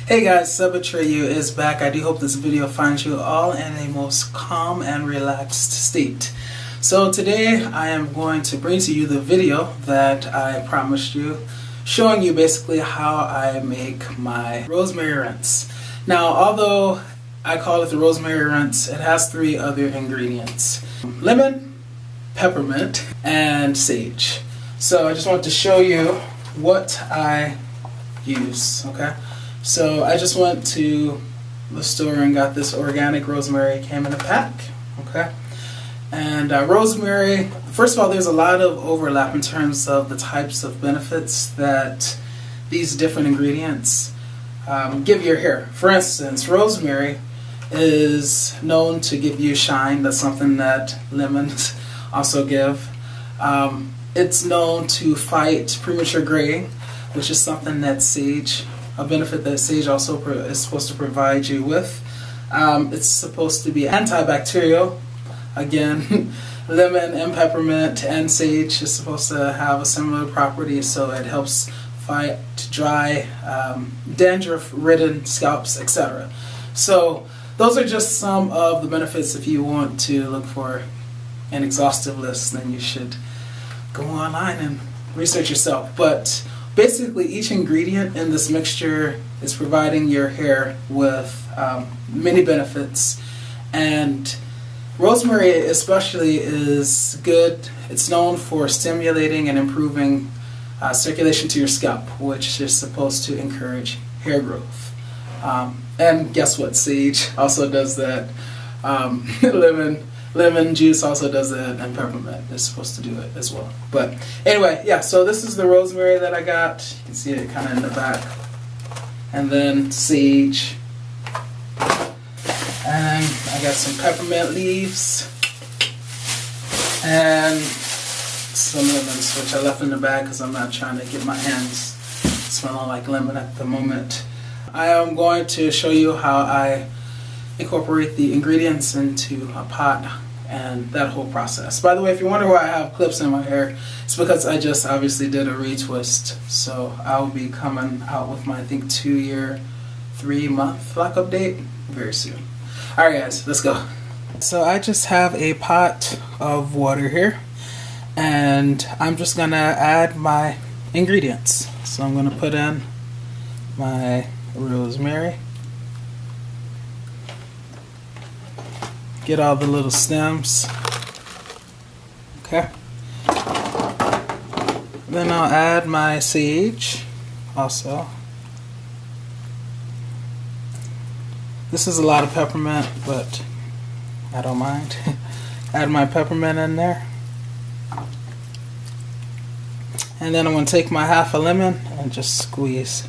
Hey guys, Subitreyu is back. I do hope this video finds you all in a most calm and relaxed state. So today I am going to bring to you the video that I promised you, showing you basically how I make my rosemary rinse. Now, although I call it the rosemary rinse, it has three other ingredients: lemon, peppermint, and sage. So I just want to show you what I use, okay? So I just went to the store and got this organic rosemary. It came in a pack, okay? And rosemary, first of all, there's a lot of overlap in terms of the types of benefits that these different ingredients give your hair. For instance, rosemary is known to give you shine. That's something that lemons also give. It's known to fight premature graying, which is something that a benefit that sage also is supposed to provide you with. It's supposed to be antibacterial. Again, lemon and peppermint and sage is supposed to have a similar property, so it helps fight dry, dandruff-ridden scalps, etc. So those are just some of the benefits. If you want to look for an exhaustive list, then you should go online and research yourself. But basically, each ingredient in this mixture is providing your hair with many benefits, and rosemary especially is good. It's known for stimulating and improving circulation to your scalp, which is supposed to encourage hair growth. And guess what? Sage also does that. Lemon juice also does it, and peppermint is supposed to do it as well. But anyway, yeah, so this is the rosemary that I got. You can see it kind of in the back. And then sage. And I got some peppermint leaves. And some lemons, which I left in the bag because I'm not trying to get my hands smelling like lemon at the moment. I am going to show you how I incorporate the ingredients into a pot and that whole process. By the way, if you wonder why I have clips in my hair, it's because I just obviously did a retwist. So I'll be coming out with my, I think, 2-year, 3-month lock update very soon. Alright guys, let's go. So I just have a pot of water here, and I'm just gonna add my ingredients. So I'm gonna put in my rosemary. Get all the little stems. Okay. Then I'll add my sage also. This is a lot of peppermint, but I don't mind. Add my peppermint in there. And then I'm going to take my half a lemon and just squeeze.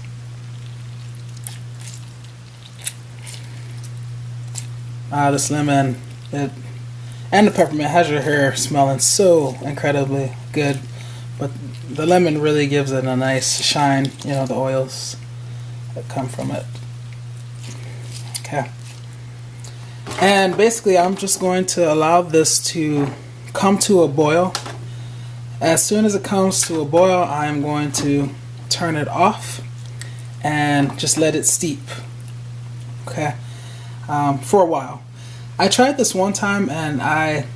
This lemon and the peppermint has your hair smelling so incredibly good, but the lemon really gives it a nice shine, you know, the oils that come from it. Okay. And basically I'm just going to allow this to come to a boil. As soon as it comes to a boil, I'm going to turn it off and just let it steep. Okay. For a while. I tried this one time and I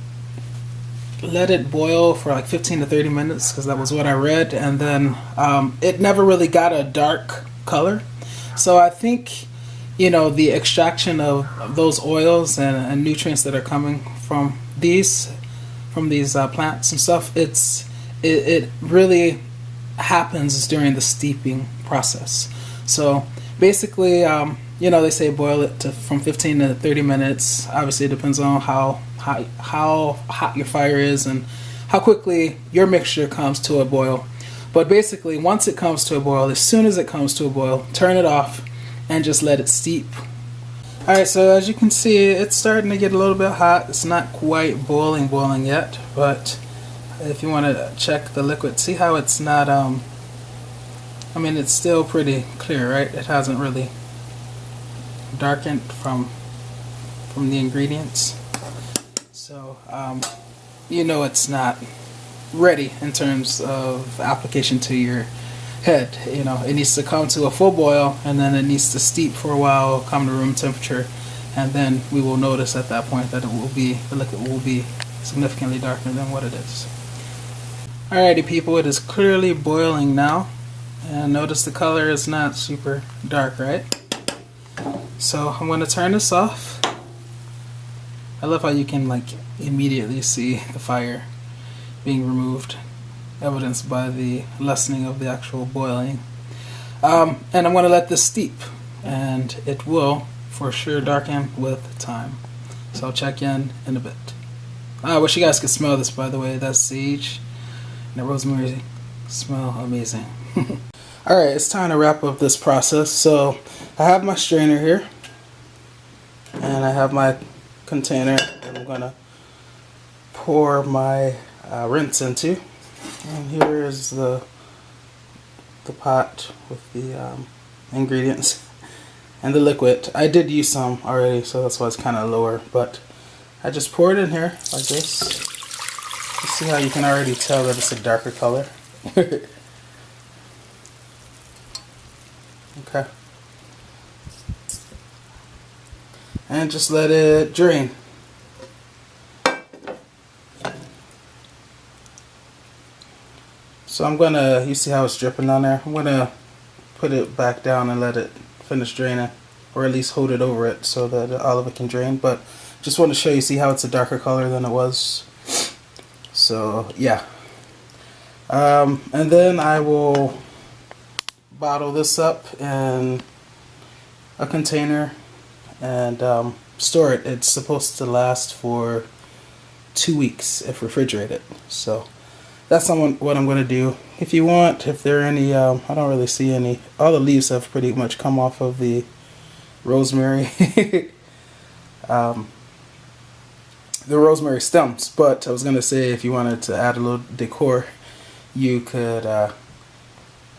let it boil for like 15 to 30 minutes because that was what I read, and then it never really got a dark color. So I think, you know, the extraction of those oils and nutrients that are coming from these plants and stuff, it really happens during the steeping process. So basically, you know, they say boil it from 15 to 30 minutes. Obviously, it depends on how hot your fire is and how quickly your mixture comes to a boil. But basically, once it comes to a boil, as soon as it comes to a boil, turn it off and just let it steep. Alright, so as you can see, it's starting to get a little bit hot. It's not quite boiling yet, but if you want to check the liquid, see how it's not, I mean, it's still pretty clear, right? It hasn't really darkened from the ingredients. So, you know, it's not ready in terms of application to your head. You know, it needs to come to a full boil, and then it needs to steep for a while, come to room temperature, and then we will notice at that point that the liquid will be significantly darker than what it is. Alrighty people, it is clearly boiling now, and notice the color is not super dark, right? So I'm going to turn this off. I love how you can like immediately see the fire being removed, evidenced by the lessening of the actual boiling. And I'm going to let this steep, and it will for sure darken with time. So I'll check in a bit. I wish you guys could smell this, by the way. That sage and the rosemary smell amazing. Alright, it's time to wrap up this process. So I have my strainer here, and I have my container that I'm going to pour my rinse into. And here is the pot with the ingredients and the liquid. I did use some already, so that's why it's kind of lower, but I just pour it in here like this. You see how you can already tell that it's a darker color? Okay. And just let it drain. So I'm gonna, you see how it's dripping down there? I'm gonna put it back down and let it finish draining, or at least hold it over it so that all of it can drain. But just want to show you, see how it's a darker color than it was. So yeah. And then I will bottle this up in a container and store it. It's supposed to last for 2 weeks if refrigerated. So that's what I'm going to do. If you want, if there are any, I don't really see any. All the leaves have pretty much come off of the rosemary. The rosemary stems. But I was going to say, if you wanted to add a little decor, you could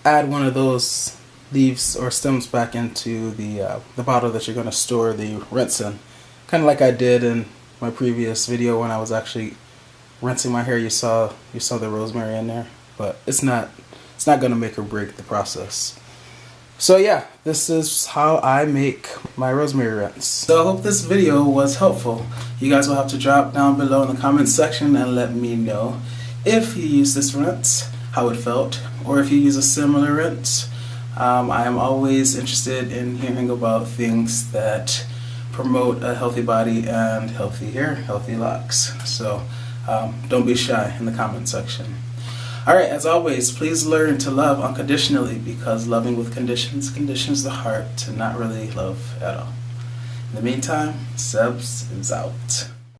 add one of those leaves or stems back into the bottle that you're going to store the rinse in. Kind of like I did in my previous video when I was actually rinsing my hair. You saw the rosemary in there, but it's not going to make or break the process. So yeah, this is how I make my rosemary rinse. So I hope this video was helpful. You guys will have to drop down below in the comments section and let me know if you use this rinse, how it felt, or if you use a similar rinse. I am always interested in hearing about things that promote a healthy body and healthy hair, healthy locks. So don't be shy in the comment section. Alright, as always, please learn to love unconditionally, because loving with conditions conditions the heart to not really love at all. In the meantime, Sebs is out.